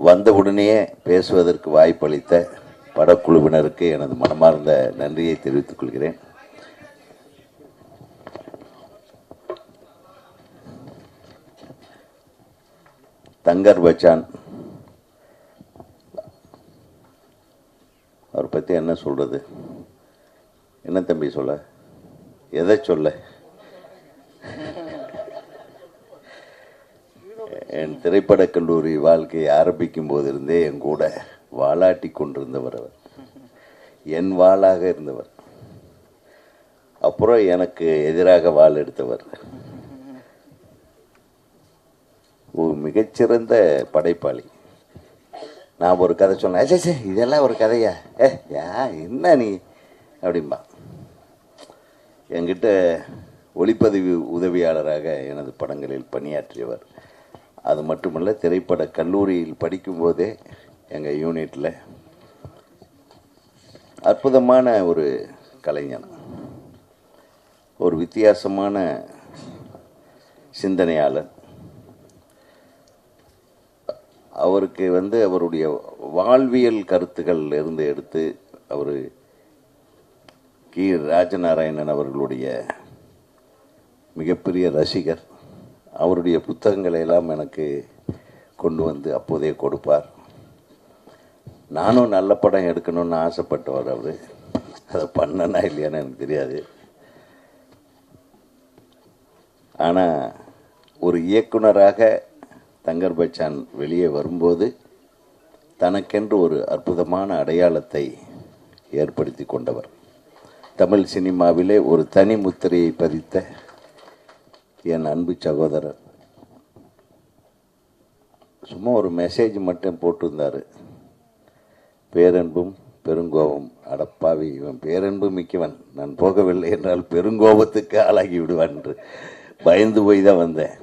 வந்தவுடனே பேசுவதற்கு வாய்ப்பளித்த படக்குழுவினருக்கு எனது மனமார்ந்த நன்றியை தெரிவித்துக் கொள்கிறேன். தங்கர் பச்சான் அவர் பற்றி என்ன சொல்றது? என்ன தம்பி சொல்ல, எதை சொல்ல? என் திரைப்படக் கல்லூரி வாழ்க்கையை ஆரம்பிக்கும் போதிருந்தே என் கூட வாளாட்டி கொண்டிருந்தவர் அவர், என் வாளாக இருந்தவர். அப்புறம் எனக்கு எதிராக வாள் எடுத்தவர். ஒரு மிகச்சிறந்த படைப்பாளி. நான் ஒரு கதை சொன்னேன், சே இதெல்லாம் ஒரு கதையா, என்ன நீ அப்படின்பா. என்கிட்ட ஒளிப்பதிவு உதவியாளராக எனது படங்களில் பணியாற்றியவர். அது மட்டுமல்ல, திரைப்பட கல்லூரியில் படிக்கும்போதே எங்கள் யூனிட்டில் அற்புதமான ஒரு கலைஞன், ஒரு வித்தியாசமான சிந்தனையாளர். அவருக்கு அவருடைய வாழ்வியல் கருத்துக்கள் இருந்து எடுத்து அவர் கி ராஜநாராயணன் அவர்களுடைய மிகப்பெரிய ரசிகர். அவருடைய புத்தகங்களை எல்லாம் எனக்கு கொண்டு வந்து அப்போதே கொடுப்பார். நானும் நல்ல படம் எடுக்கணும்னு ஆசைப்பட்டவர் அவர். அதை பண்ணனா இல்லையான்னு எனக்கு தெரியாது. ஆனால் ஒரு இயக்குனராக தங்கர் பச்சான் வெளியே வரும்போது தனக்கென்று ஒரு அற்புதமான அடையாளத்தை ஏற்படுத்தி கொண்டவர். தமிழ் சினிமாவிலே ஒரு தனி முத்திரையை பதித்த என் அன்பு சகோதரர். சும்மா ஒரு மெசேஜ் மட்டும் போட்டிருந்தார், பேரன்பும் பெருங்கோபம். அடப்பாவி, இவன் பேரன்பு மிக்கவன், நான் போகவில்லை என்றால் பெருங்கோபத்துக்கு ஆளாகி விடுவான் என்று பயந்து போய் தான் வந்தேன்.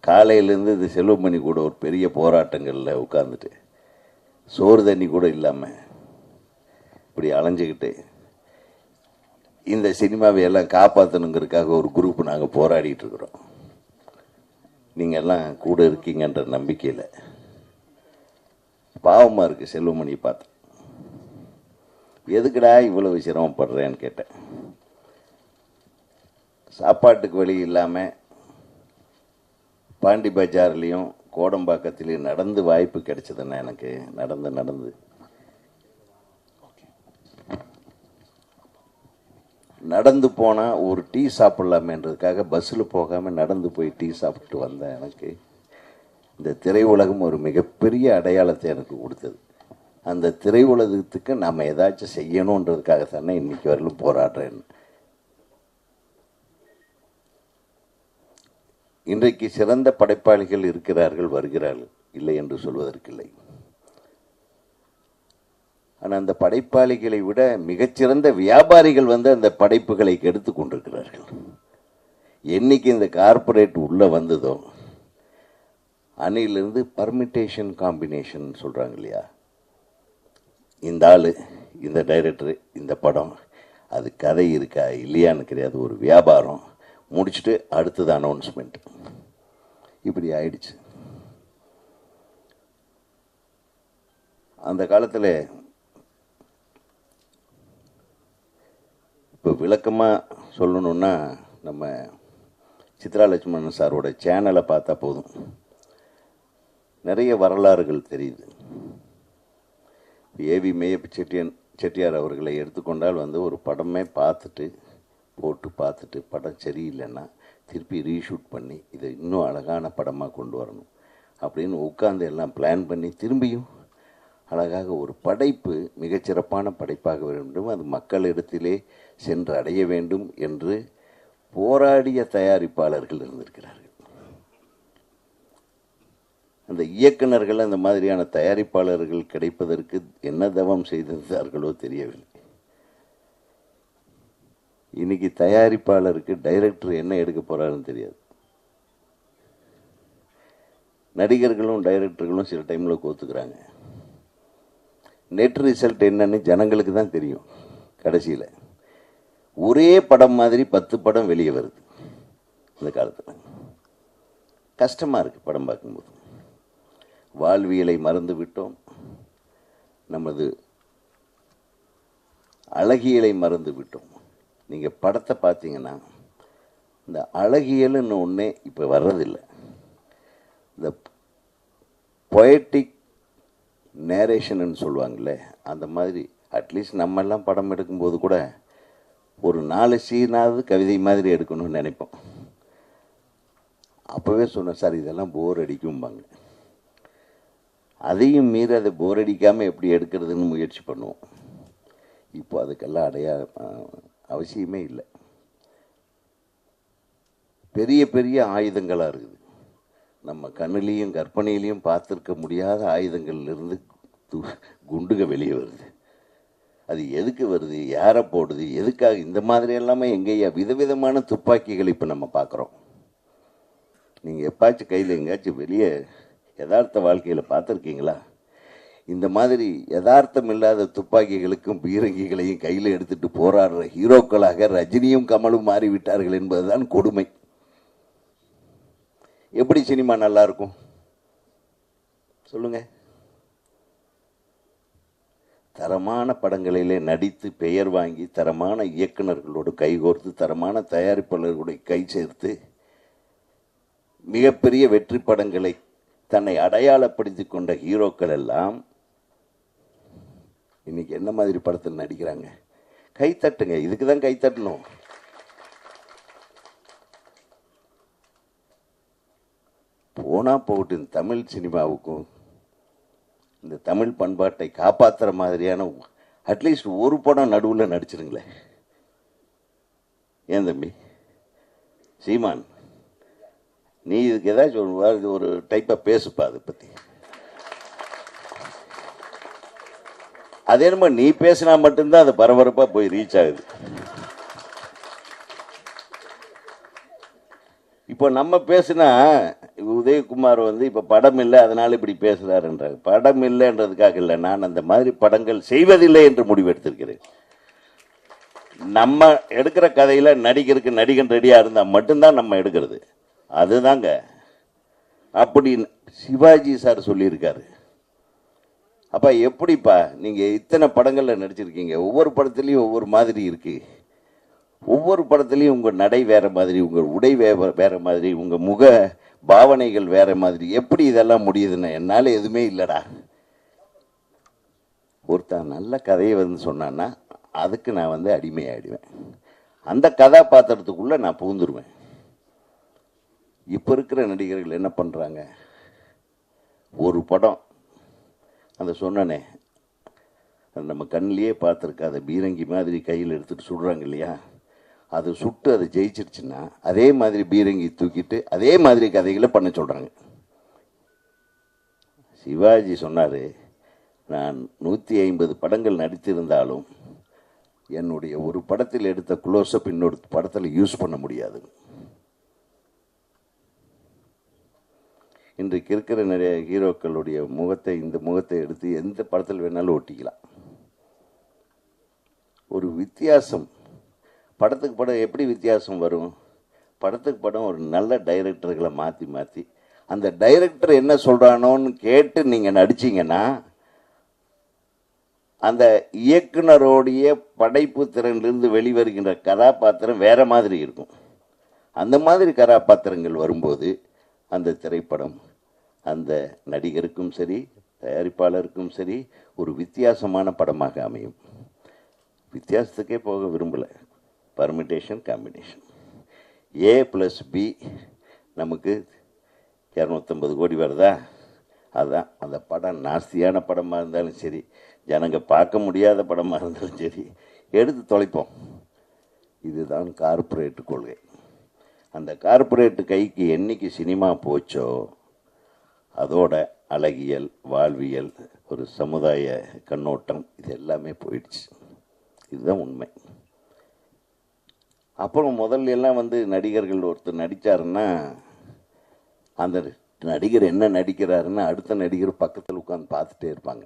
காலையிலேருந்து இது செல்வமணி கூட ஒரு பெரிய போராட்டங்களில் உட்கார்ந்துட்டு சோறு தண்ணி கூட இல்லாமல் இப்படி அலைஞ்சிக்கிட்டு இந்த சினிமாவை எல்லாம் காப்பாற்றணுங்கிறதுக்காக ஒரு குரூப் நாங்கள் போராடிட்டு இருக்கிறோம். நீங்கள் எல்லாம் கூட இருக்கீங்கன்ற நம்பிக்கையில். பாவமாக இருக்குது செல்வமணியை பார்த்து. எதுக்குடா இவ்வளவு சிரமப்படுறேன்னு கேட்டேன். சாப்பாட்டுக்கு வழி இல்லாமல் பாண்டி பஜார்லேயும் கோடம்பாக்கத்திலையும் நடந்து வாய்ப்பு கிடைச்சதுன்னா எனக்கு நடந்து நடந்து போனால் ஒரு டீ சாப்பிட்லாமேன்றதுக்காக பஸ்ஸில் போகாமல் நடந்து போய் டீ சாப்பிட்டு வந்தேன். எனக்கு இந்த திரையுலகம் ஒரு மிகப்பெரிய அடையாளத்தை எனக்கு கொடுத்தது. அந்த திரையுலகத்துக்கு நாம் ஏதாச்சும் செய்யணுன்றதுக்காக தானே இன்னைக்கு வரலும் போராடுறேன். இன்றைக்கு சிறந்த படைப்பாளிகள் இருக்கிறார்கள், வருகிறார்கள், இல்லை என்று சொல்வதற்கில்லை. ஆனால் அந்த படைப்பாளிகளை விட மிகச்சிறந்த வியாபாரிகள் அந்த படைப்புகளை கெடுத்து கொண்டிருக்கிறார்கள். என்னைக்கு இந்த கார்பரேட் உள்ள வந்ததோ அன்னையிலிருந்து பர்மிட்டேஷன் காம்பினேஷன் சொல்றாங்க இல்லையா, இந்த ஆளு, இந்த டைரக்டர், இந்த படம், அது கதை இருக்கா இல்லையான்னு கிடையாது, ஒரு வியாபாரம். முடிச்சுட்டு அடுத்தது அனௌன்ஸ்மெண்ட், இப்படி ஆயிடுச்சு. அந்த காலத்தில் இப்போ விளக்கமாக சொல்லணுன்னா நம்ம சித்ரா லட்சுமணன் சாரோட சேனலை பார்த்தா போதும், நிறைய வரலாறுகள் தெரியுது. ஏவி மேயப் செட்டியார் அவர்களை எடுத்துக்கொண்டால் ஒரு படமே பார்த்துட்டு படம் சரியில்லைன்னா திருப்பி ரீஷூட் பண்ணி இதை இன்னும் அழகான படமாக கொண்டு வரணும் அப்படின்னு உட்கார்ந்து எல்லாம் பிளான் பண்ணி திரும்பியும் அழகாக ஒரு படைப்பு மிகச்சிறப்பான படைப்பாக வேண்டும், அது மக்களிடத்திலே சென்று அடைய வேண்டும் என்று போராடிய தயாரிப்பாளர்கள் இருந்திருக்கிறார்கள். அந்த இயக்குனர்கள், அந்த மாதிரியான தயாரிப்பாளர்கள் கிடைப்பதற்கு என்ன தவம் செய்திருந்தார்களோ தெரியவில்லை. இன்னைக்கு தயாரிப்பாளருக்கு டைரக்டர் என்ன எடுக்க போறாருன்னு தெரியாது. நடிகர்களும் டைரக்டர்களும் சில டைம்ல கோத்துக்கிறாங்க. நெட் ரிசல்ட் என்னன்னு ஜனங்களுக்கு தான் தெரியும். கடைசியில் ஒரே படம் மாதிரி 10 படம் வெளியே வருது. இந்த காலத்தில் கஷ்டமா இருக்கு படம் பார்க்கும்போது. வாழ்வியலை மறந்து விட்டோம், நமது அழகியலை மறந்து விட்டோம். நீங்கள் படத்தை பார்த்தீங்கன்னா இந்த அழகியல்னு ஒன்றே இப்போ வர்றதில்லை. இந்த பொயட்டிக் நேரேஷன்னு சொல்லுவாங்கள்ல, அந்த மாதிரி அட்லீஸ்ட் நம்மெல்லாம் படம் எடுக்கும்போது கூட ஒரு 4 சீனாவது கவிதை மாதிரி எடுக்கணும்னு நினைப்போம். அப்போவே சொன்னேன் சார், இதெல்லாம் போர் அடிக்கும்பாங்க. அதையும் மீறி அதை போர் அடிக்காமல் எப்படி எடுக்கிறதுன்னு முயற்சி பண்ணுவோம். இப்போ அதுக்கெல்லாம் அவசியமே இல்லை. பெரிய பெரிய ஆயுதங்களாக இருக்குது. நம்ம கண்ணிலையும் கற்பனையிலையும் பார்த்துருக்க முடியாத ஆயுதங்கள்லேருந்து குண்டுக வெளியே வருது. அது எதுக்கு வருது, யாரை போடுது, எதுக்காக, இந்த மாதிரி எல்லாமே எங்கேயா விதவிதமான துப்பாக்கிகள் இப்போ நம்ம பார்க்குறோம். நீங்கள் எப்பாச்சும் கையில் எங்கேயாச்சும் வெளியே யதார்த்த வாழ்க்கையில் பார்த்துருக்கீங்களா? இந்த மாதிரி யதார்த்தம் இல்லாத துப்பாக்கிகளுக்கும் பீரங்கிகளையும் கையில் எடுத்துட்டு போராடுற ஹீரோக்களாக ரஜினியும் கமலும் மாறிவிட்டார்கள் என்பதுதான் கொடுமை. எப்படி சினிமா நல்லா இருக்கும் சொல்லுங்க? தரமான படங்களிலே நடித்து பெயர் வாங்கி தரமான இயக்குநர்களோடு கைகோர்த்து தரமான தயாரிப்பாளர்களோடு கை சேர்த்து மிகப்பெரிய வெற்றி படங்களை தன்னை அடையாளப்படுத்தி கொண்ட ஹீரோக்கள் எல்லாம் இன்னைக்கு என்ன மாதிரி படத்தில் நடிக்கிறாங்க? கை தட்டுங்க, இதுக்கு தான் கை தட்டணும். போனா போட்டு தமிழ் சினிமாவுக்கும் இந்த தமிழ் பண்பாட்டை காப்பாற்றுற மாதிரியான அட்லீஸ்ட் ஒரு படம் நடுவில் நடிச்சிருங்களேன். ஏன் தம்பி சீமான், நீ இதுக்கு ஏதாச்சும் ஒரு டைப்பாக பேசுப்பா அதை பற்றி. அதே என்னமோ நீ பேசினா மட்டும்தான் அது பரபரப்பாக போய் ரீச் ஆகுது. இப்போ நம்ம பேசுனா உதயகுமார் இப்போ படம் இல்லை அதனால இப்படி பேசுறாருன்றாங்க. படம் இல்லைன்றதுக்காக இல்லை, நான் அந்த மாதிரி படங்கள் செய்வதில்லை என்று முடிவெடுத்திருக்கிறேன். நம்ம எடுக்கிற கதையில நடிகருக்கு நடிகன் ரெடியா இருந்தா மட்டும்தான் நம்ம எடுக்கிறது. அதுதாங்க அப்படி சிவாஜி சார் சொல்லியிருக்காரு. அப்ப எப்படிப்பா நீங்க இத்தனை படங்கள்ல நடிச்சிருக்கீங்க, ஒவ்வொரு படத்துலயும் ஒவ்வொரு மாதிரி இருக்கு, ஒவ்வொரு படத்துலையும் உங்கள் நடை வேற மாதிரி, உங்கள் உடை வேற மாதிரி, உங்கள் முக பாவனைகள் வேற மாதிரி, எப்படி இதெல்லாம் முடியுதுன்னு என்னால் எதுவுமே இல்லைடா. ஒருத்தன் நல்ல கதையை சொன்னான்னா அதுக்கு நான் அடிமையாயிடுவேன். அந்த கதாபாத்திரத்துக்குள்ளே நான் புகுந்துருவேன். இப்போ இருக்கிற நடிகர்கள் என்ன பண்ணுறாங்க, ஒரு படம் அந்த சொன்னனே நம்ம கண்ணிலேயே பார்த்துருக்காத பீரங்கி மாதிரி கையில் எடுத்துகிட்டு சுடுறாங்க இல்லையா, அது சுட்டு அதை ஜெயிச்சிருச்சுன்னா அதே மாதிரி பீரங்கி தூக்கிட்டு அதே மாதிரி கதைகளை பண்ண சொல்கிறாங்க. சிவாஜி சொன்னார், நான் 150 படங்கள் நடித்திருந்தாலும் என்னுடைய ஒரு படத்தில் எடுத்த க்ளோஸ்அப் இன்னொரு படத்தில் யூஸ் பண்ண முடியாது. இன்றைக்கு இருக்கிற நிறைய ஹீரோக்களுடைய முகத்தை, இந்த முகத்தை எடுத்து எந்த படத்தில் வேணாலும் ஒட்டிக்கலாம். ஒரு வித்தியாசம், படத்துக்கு படம் எப்படி வித்தியாசம் வரும்? படத்துக்கு படம் ஒரு நல்ல டைரக்டர்களை மாற்றி மாற்றி அந்த டைரக்டர் என்ன சொல்கிறானோன்னு கேட்டு நீங்கள் நடிச்சிங்கன்னா அந்த இயக்குனரோடைய படைப்பு திறனிலிருந்து வெளிவருகின்ற கதாபாத்திரம் வேற மாதிரி இருக்கும். அந்த மாதிரி கதாபாத்திரங்கள் வரும்போது அந்த திரைப்படம் அந்த நடிகருக்கும் சரி தயாரிப்பாளருக்கும் சரி ஒரு வித்தியாசமான படமாக அமையும். வித்தியாசத்துக்கே போக விரும்பலை. பர்மிட்டேஷன் காம்பினேஷன் A+B நமக்கு 250 கோடி வருதா, அதுதான் அந்த படம். நாஸ்தியான படமாக இருந்தாலும் சரி, ஜனங்க பார்க்க முடியாத படமாக இருந்தாலும் சரி, எடுத்து தொலைப்போம். இதுதான் கார்ப்பரேட் கொள்கை. அந்த கார்ப்பரேட் கைக்கு என்னைக்கு சினிமா போச்சோ அதோட அழகியல், வாழ்வியல், ஒரு சமுதாய கண்ணோட்டம் இது எல்லாமே போயிடுச்சு. இதுதான் உண்மை. அப்புறம் முதல்ல எல்லாம் நடிகர்கள் ஒருத்தர் நடித்தாருன்னா அந்த நடிகர் என்ன நடிக்கிறாருன்னா அடுத்த நடிகர் பக்கத்தில் உட்காந்து பார்த்துட்டே இருப்பாங்க.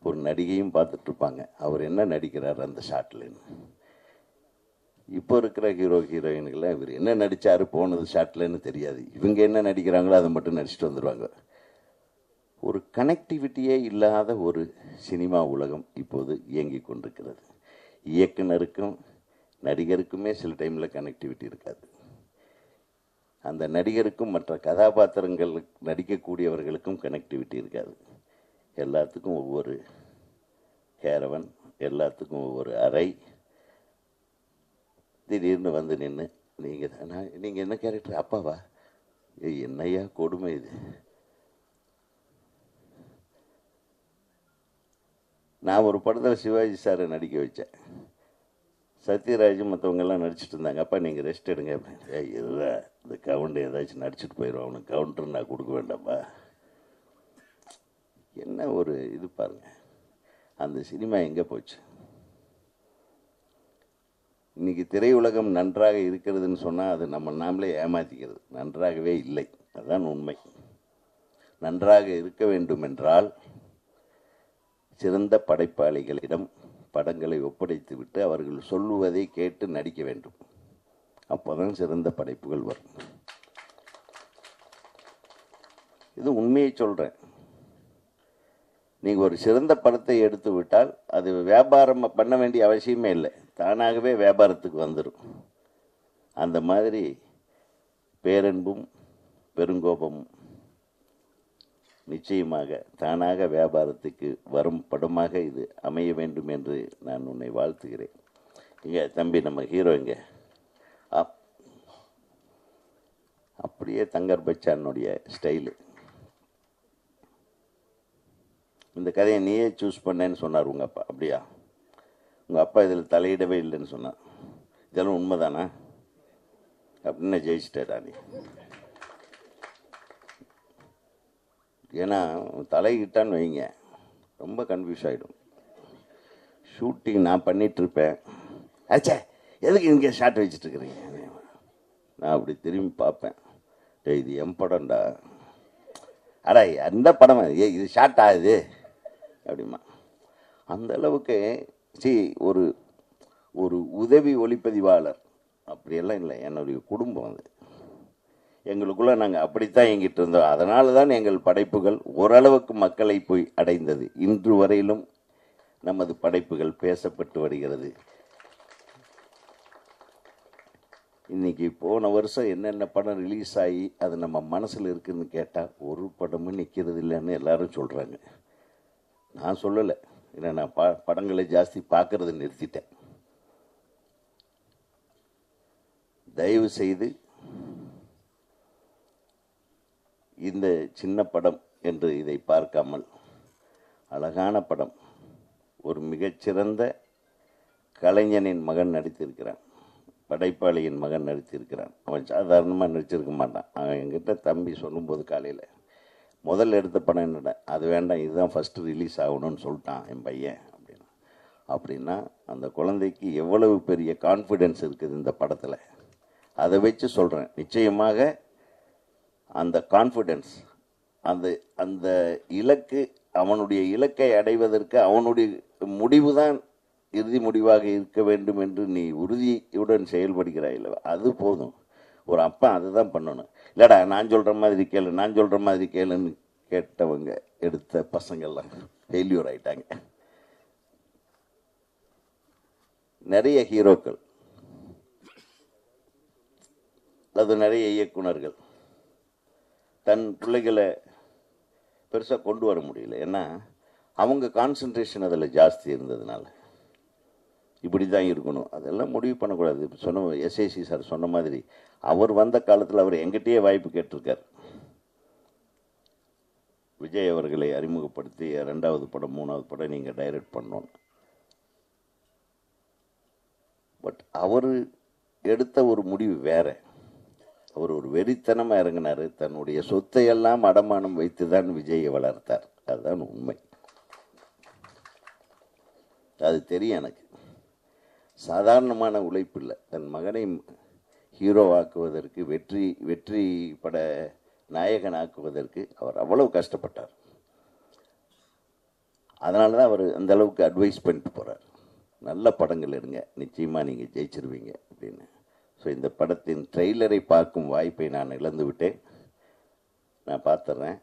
ஒரு நடிகையும் பார்த்துட்டு இருப்பாங்க, அவர் என்ன நடிக்கிறார் அந்த ஷாட்லன்னு. இப்போ இருக்கிற ஹீரோயின்களை இவர் என்ன நடித்தார் போனது ஷாட்லன்னு தெரியாது. இவங்க என்ன நடிக்கிறாங்களோ அதை மட்டும் நடிச்சுட்டு வந்துடுவாங்க. ஒரு கனெக்டிவிட்டியே இல்லாத ஒரு சினிமா உலகம் இப்போது இயங்கி கொண்டிருக்கிறது. இயக்குனருக்கும் நடிகருக்குமே சில டைமில் கனெக்டிவிட்டி இருக்காது. அந்த நடிகருக்கும் மற்ற கதாபாத்திரங்கள் நடிக்கக்கூடியவர்களுக்கும் கனெக்டிவிட்டி இருக்காது. எல்லாத்துக்கும் ஒவ்வொரு கேரவன், எல்லாத்துக்கும் ஒவ்வொரு அறை. திடீர்னு வந்து நின்று நீங்கள் என்ன கேரக்டர்? அப்பாவா? என்னையா கொடுமை இது. நான் ஒரு படத்தில் சிவாஜி சாரை நடிக்க வச்சேன். சத்யராஜ் மற்றவங்கெல்லாம் நடிச்சிட்டு இருந்தாங்க. அப்பா நீங்கள் ரெஸ்ட் எடுங்க அப்படின்னு. இதுதான் இந்த கவுண்டர் ஏதாச்சும் நடிச்சுட்டு போயிடும், அவனுக்கு கவுண்டர் நான் கொடுக்க வேண்டாம்ப்பா. என்ன ஒரு இது பாருங்க, அந்த சினிமா எங்கே போச்சு? இன்னைக்கு திரையுலகம் நன்றாக இருக்கிறதுன்னு சொன்னால் அது நம்ம நாமளே ஏமாற்றிக்கிறது. நன்றாகவே இல்லை, அதுதான் உண்மை. நன்றாக இருக்க வேண்டும் என்றால் சிறந்த படைப்பாளிகளிடம் படங்களை ஒப்படைத்து விட்டு அவர்கள் சொல்லுவதை கேட்டு நடிக்க வேண்டும். அப்போதான் சிறந்த படைப்புகள் வரும். இது உண்மையை சொல்கிறேன். நீங்கள் ஒரு சிறந்த படத்தை எடுத்து விட்டால் அது வியாபாரம் பண்ண வேண்டிய அவசியமே இல்லை, தானாகவே வியாபாரத்துக்கு வந்துடும். அந்த மாதிரி பேரன்பும் பெருங்கோபமும் நிச்சயமாக தானாக வியாபாரத்துக்கு வரும் படமாக இது அமைய வேண்டும் என்று நான் உன்னை வாழ்த்துகிறேன். இங்கே தம்பி நம்ம ஹீரோ இங்கே அப்படியே தங்கர் பச்சானுடைய ஸ்டைலு. இந்த கதையை நீயே சூஸ் பண்ணேன்னு சொன்னார் உங்கள் அப்பா. அப்படியா? உங்கள் அப்பா இதில் தலையிடவே இல்லைன்னு சொன்னார். இதெல்லாம் உண்மைதானா? அப்படின்னு ஜெயிச்சிட்டேடா நீ. ஏன்னா தலையிட்டான்னு வைங்க, ரொம்ப கன்ஃபியூஸ் ஆகிடும். ஷூட்டிங் நான் பண்ணிகிட்ருப்பேன். ஆச்சே எதுக்கு இங்கே ஷார்ட் வச்சுட்ருக்குறீங்க? நான் அப்படி திரும்பி பார்ப்பேன். இது என் படம்டா. அடா அந்த படம் இது ஷார்ட் ஆகுது அப்படிமா. அந்த அளவுக்கு ஒரு ஒரு உதவி ஒளிப்பதிவாளர் அப்படியெல்லாம் இல்லை. என்னுடைய குடும்பம் அது. எங்களுக்குள்ளே நாங்கள் அப்படித்தான் இயங்கிட்டு இருந்தோம். அதனால தான் எங்கள் படைப்புகள் ஓரளவுக்கு மக்களை போய் அடைந்தது. இன்று வரையிலும் நமது படைப்புகள் பேசப்பட்டு வருகிறது. இன்னைக்கு போன வருஷம் என்னென்ன படம் ரிலீஸ் ஆகி அது நம்ம மனசில் இருக்குதுன்னு கேட்டால் ஒரு படமும் நிற்கிறது இல்லைன்னு எல்லாரும் சொல்கிறாங்க. நான் சொல்லலை, ஏன்னா நான் படங்களை ஜாஸ்தி பார்க்கறதை நிறுத்திட்டேன். தயவு செய்து இந்த சின்ன படம் என்று இதை பார்க்காமல், அழகான படம், ஒரு மிகச்சிறந்த கலைஞனின் மகன் நடித்திருக்கிறான், படைப்பாளியின் மகன் நடித்திருக்கிறான். அவன் சாதாரணமாக நடிச்சிருக்க மாட்டான். அவன் என்கிட்ட தம்பி சொல்லும்போது காலையில் முதல்ல எடுத்த படம் என்னடா, அது வேண்டாம் இதுதான் ஃபஸ்ட்டு ரிலீஸ் ஆகணும்னு சொல்லிட்டான் என் பையன் அப்படின்னா அந்த குழந்தைக்கு எவ்வளவு பெரிய கான்ஃபிடென்ஸ் இருக்குது இந்த படத்தில். அதை வச்சு சொல்கிறேன், நிச்சயமாக அந்த கான்ஃபிடென்ஸ், அந்த இலக்கு, அவனுடைய இலக்கை அடைவதற்கு அவனுடைய முடிவு தான் இறுதி முடிவாக இருக்க வேண்டும் என்று நீ உறுதியுடன் செயல்படுகிறாய் இல்லை, அது போதும். ஒரு அப்பா அதுதான் பண்ணணும். இல்லைடா நான் சொல்கிற மாதிரி கேளு, நான் சொல்கிற மாதிரி கேளுன்னு கேட்டவங்க எடுத்த பசங்கள்லாம் ஃபெயில்யூர் ஆகிட்டாங்க. நிறைய ஹீரோக்கள், அது நிறைய இயக்குனர்கள் தன் பிள்ளைகளை பெருசாக கொண்டு வர முடியல. ஏன்னா அவங்க கான்சன்ட்ரேஷன் அதில் ஜாஸ்தி இருந்ததுனால. இப்படி தான் இருக்கணும், அதெல்லாம் முடிவு பண்ணக்கூடாது. சொன்ன எஸ்ஏசி சார் சொன்ன மாதிரி அவர் வந்த காலத்தில் அவர் எங்கிட்டயே வாய்ப்பு கேட்டிருக்கார். விஜய் அவர்களை அறிமுகப்படுத்தி 2வது படம் 3வது படம் நீங்கள் டைரக்ட் பண்ணணும். பட் அவர் எடுத்த ஒரு முடிவு வேற. அவர் ஒரு வெறித்தனமாக இறங்கினார். தன்னுடைய சொத்தையெல்லாம் அடமானம் வைத்து தான் விஜயை வளர்த்தார். அதுதான் உண்மை. அது தெரியும் எனக்கு. சாதாரணமான உழைப்பு இல்லை. தன் மகனை ஹீரோவாக்குவதற்கு, வெற்றி பட நாயகனாக்குவதற்கு அவர் அவ்வளவு கஷ்டப்பட்டார். அதனால தான் அவர் அந்த அளவுக்கு அட்வைஸ் பண்ணிட்டு போகிறார். நல்ல படங்கள் எடுங்க, நிச்சயமாக நீங்கள் ஜெயிச்சிருவீங்க அப்படின்னு. ஸோ இந்த படத்தின் ட்ரெய்லரை பார்க்கும் வாய்ப்பை நான் இழந்து விட்டேன். நான் பார்த்துட்றேன்.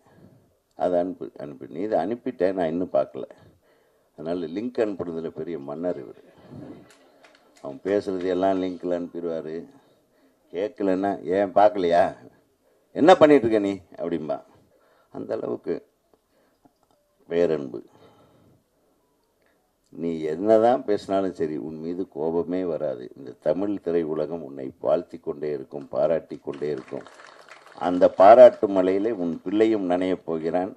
அதை அனுப்பி நீ இதை அனுப்பிட்டேன், நான் இன்னும் பார்க்கல. அதனால் லிங்க் அனுப்புறதுல பெரிய மன்னர் இவர். அவன் பேசுகிறது எல்லாம் லிங்கில் அனுப்பிடுவார். கேட்கலன்னா ஏன் பார்க்கலையா, என்ன பண்ணிகிட்ருக்க நீ அப்படின்பா. அந்த அளவுக்கு பேரன்பு. நீ என்னதான் பேசினாலும் சரி, உன் மீது கோபமே வராது. இந்த தமிழ் திரை உலகம் உன்னை வாழ்த்தி கொண்டே இருக்கும், பாராட்டி கொண்டே இருக்கும். அந்த பாராட்டு மலையிலே உன் பிள்ளையும் நனையப் போகிறான்.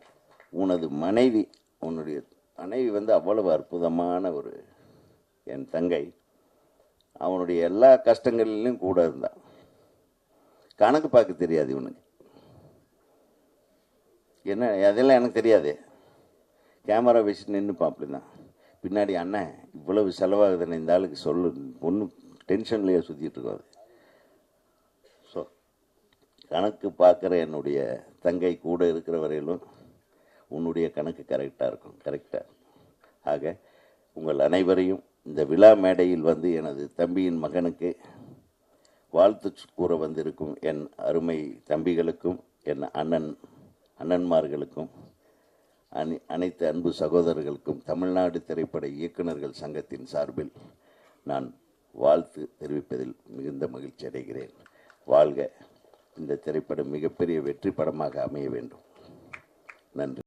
உனது மனைவி, உன்னுடைய மனைவி அவ்வளவு அற்புதமான ஒரு என் தங்கை. அவனுடைய எல்லா கஷ்டங்களிலும் கூட இருந்தான். கணக்கு பார்க்க தெரியாது இவனுக்கு. என்ன அதெல்லாம் எனக்கு தெரியாது. கேமரா வச்சுட்டு நின்று பார்ப்பலாம். பின்னாடி அண்ணன் இவ்வளவு செலவாகுதுன்னு இந்த ஆளுக்கு சொல்லு, ஒன்றும் டென்ஷன்லேயே சுற்றிட்டு இருக்கோம். ஸோ கணக்கு பார்க்குற என்னுடைய தங்கை கூட இருக்கிற வரையிலும் உன்னுடைய கணக்கு கரெக்டாக இருக்கும், கரெக்டாக. ஆக உங்கள் அனைவரையும் இந்த விழா மேடையில் எனது தம்பியின் மகனுக்கு வாழ்த்து கூற வந்திருக்கும் என் அருமை தம்பிகளுக்கும் என் அண்ணன்மார்களுக்கும் அனைத்து அன்பு சகோதரர்களுக்கும் தமிழ்நாடு திரைப்பட இயக்குநர்கள் சங்கத்தின் சார்பில் நான் வாழ்த்து தெரிவிப்பதில் மிகுந்த மகிழ்ச்சி அடைகிறேன். வாழ்க! இந்த திரைப்படம் மிகப்பெரிய வெற்றி படமாக அமைய வேண்டும். நன்றி.